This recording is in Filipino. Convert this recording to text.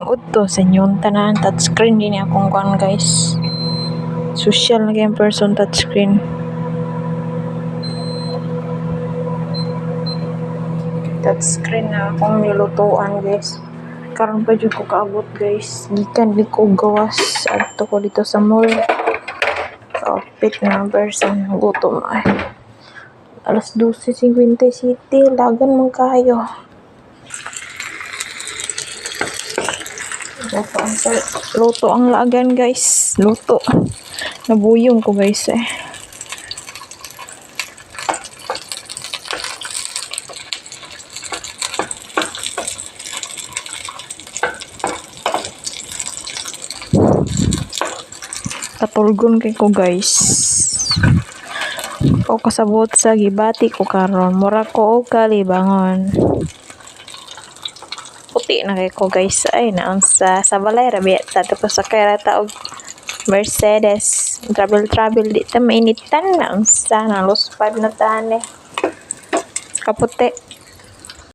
Udto sa inyong tanan touchscreen din akong kuan guys. Social na game person touchscreen. Touchscreen na akong nilutuan guys. Karon pa jud ko kaabot guys. Gikan di ko gawas adto ko dito sa mall. Outfit na person gutom ay. Alas 12:50 City, lagan man kayo. Luto ang lagan guys. Luto. Nabuyong ko guys eh. Katulgon kay ko guys. O kasabot sa gibati ko karon. Mura ko og kalibangon. Puti na kay ko guys. Ay naon sa balay rabi ta tapos sa kay ta og Mercedes. Travel di ta mainitan naon sa naluspad na tane. Kaputi.